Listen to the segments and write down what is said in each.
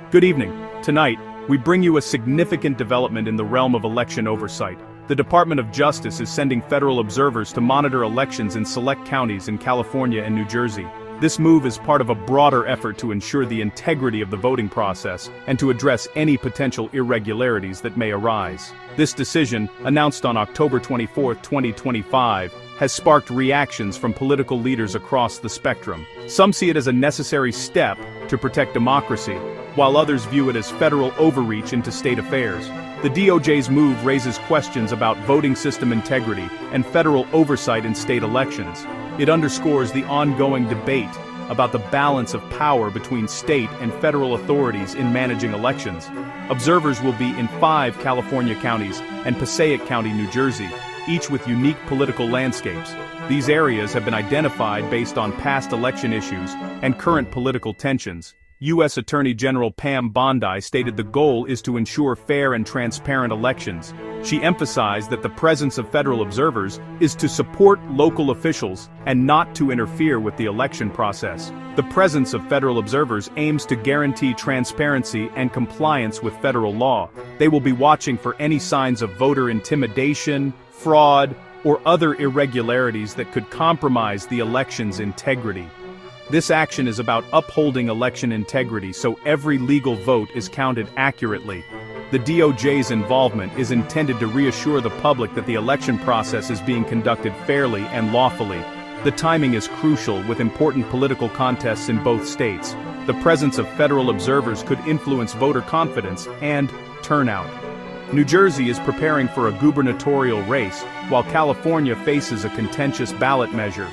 Good evening. Tonight, we bring you a significant development in the realm of election oversight. The Department of Justice is sending federal observers to monitor elections in select counties in California and New Jersey. This move is part of a broader effort to ensure the integrity of the voting process and to address any potential irregularities that may arise. This decision, announced on October 24, 2025, has sparked reactions from political leaders across the spectrum. Some see it as a necessary step to protect democracy, while others view it as federal overreach into state affairs. The DOJ's move raises questions about voting system integrity and federal oversight in state elections. It underscores the ongoing debate about the balance of power between state and federal authorities in managing elections. Observers will be in 5 California counties and Passaic County, New Jersey, each with unique political landscapes. These areas have been identified based on past election issues and current political tensions. U.S. Attorney General Pam Bondi stated the goal is to ensure fair and transparent elections. She emphasized that the presence of federal observers is to support local officials and not to interfere with the election process. The presence of federal observers aims to guarantee transparency and compliance with federal law. They will be watching for any signs of voter intimidation, fraud, or other irregularities that could compromise the election's integrity. This action is about upholding election integrity so every legal vote is counted accurately. The DOJ's involvement is intended to reassure the public that the election process is being conducted fairly and lawfully. The timing is crucial with important political contests in both states. The presence of federal observers could influence voter confidence and turnout. New Jersey is preparing for a gubernatorial race, while California faces a contentious ballot measure.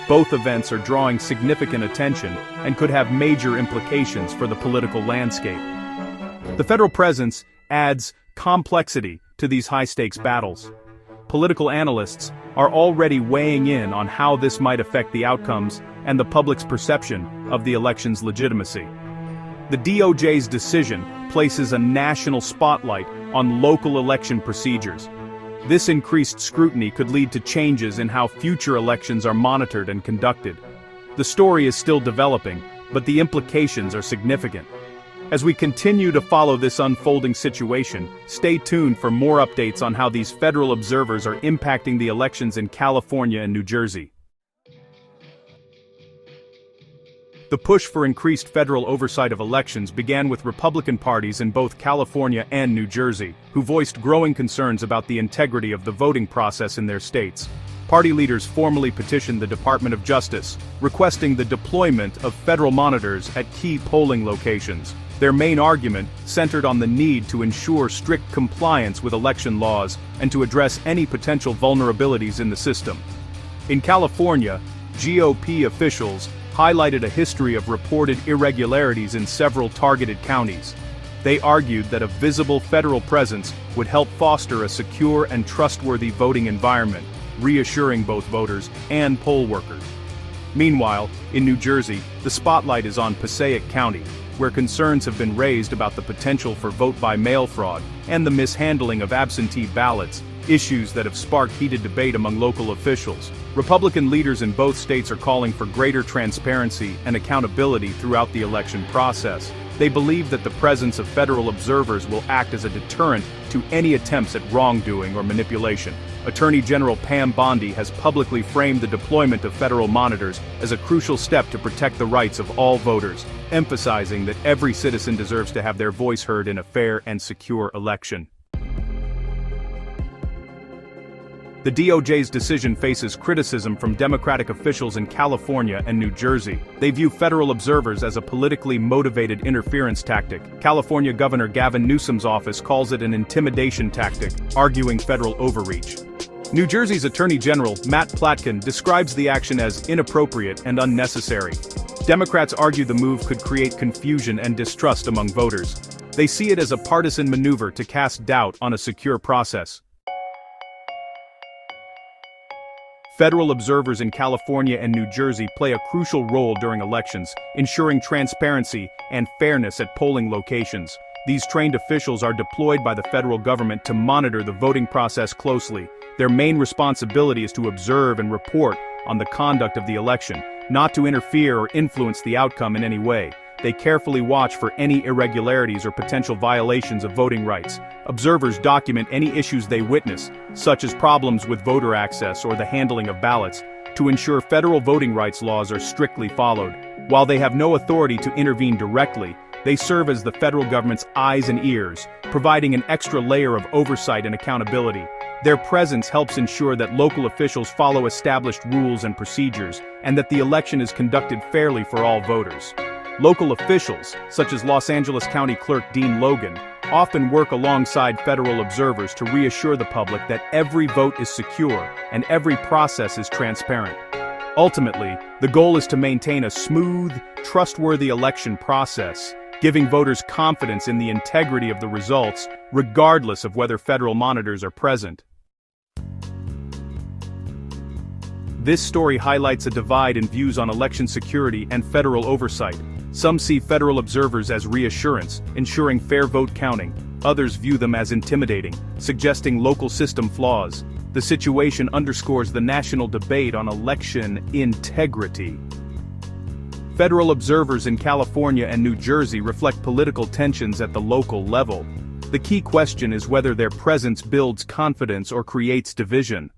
Both events are drawing significant attention and could have major implications for the political landscape. The federal presence adds complexity to these high-stakes battles. Political analysts are already weighing in on how this might affect the outcomes and the public's perception of the election's legitimacy. The DOJ's decision places a national spotlight on local election procedures. This increased scrutiny could lead to changes in how future elections are monitored and conducted. The story is still developing, but the implications are significant. As we continue to follow this unfolding situation, stay tuned for more updates on how these federal observers are impacting the elections in California and New Jersey. The push for increased federal oversight of elections began with Republican parties in both California and New Jersey, who voiced growing concerns about the integrity of the voting process in their states. Party leaders formally petitioned the Department of Justice, requesting the deployment of federal monitors at key polling locations. Their main argument centered on the need to ensure strict compliance with election laws and to address any potential vulnerabilities in the system. In California, GOP officials highlighted a history of reported irregularities in several targeted counties. They argued that a visible federal presence would help foster a secure and trustworthy voting environment, reassuring both voters and poll workers. Meanwhile, in New Jersey, the spotlight is on Passaic County, where concerns have been raised about the potential for vote-by-mail fraud and the mishandling of absentee ballots, issues that have sparked heated debate among local officials. Republican leaders in both states are calling for greater transparency and accountability throughout the election process. They believe that the presence of federal observers will act as a deterrent to any attempts at wrongdoing or manipulation. Attorney General Pam Bondi has publicly framed the deployment of federal monitors as a crucial step to protect the rights of all voters, emphasizing that every citizen deserves to have their voice heard in a fair and secure election. The DOJ's decision faces criticism from Democratic officials in California and New Jersey. They view federal observers as a politically motivated interference tactic. California Governor Gavin Newsom's office calls it an intimidation tactic, arguing federal overreach. New Jersey's Attorney General Matt Platkin describes the action as inappropriate and unnecessary. Democrats argue the move could create confusion and distrust among voters. They see it as a partisan maneuver to cast doubt on a secure process. Federal observers in California and New Jersey play a crucial role during elections, ensuring transparency and fairness at polling locations. These trained officials are deployed by the federal government to monitor the voting process closely. Their main responsibility is to observe and report on the conduct of the election, not to interfere or influence the outcome in any way. they carefully watch for any irregularities or potential violations of voting rights. Observers document any issues they witness, such as problems with voter access or the handling of ballots, to ensure federal voting rights laws are strictly followed. While they have no authority to intervene directly, they serve as the federal government's eyes and ears, providing an extra layer of oversight and accountability. Their presence helps ensure that local officials follow established rules and procedures, and that the election is conducted fairly for all voters. Local officials, such as Los Angeles County Clerk Dean Logan, often work alongside federal observers to reassure the public that every vote is secure and every process is transparent. Ultimately, the goal is to maintain a smooth, trustworthy election process, giving voters confidence in the integrity of the results, regardless of whether federal monitors are present. This story highlights a divide in views on election security and federal oversight. Some see federal observers as reassurance, ensuring fair vote counting. Others view them as intimidating, suggesting local system flaws. The situation underscores the national debate on election integrity. Federal observers in California and New Jersey reflect political tensions at the local level. The key question is whether their presence builds confidence or creates division.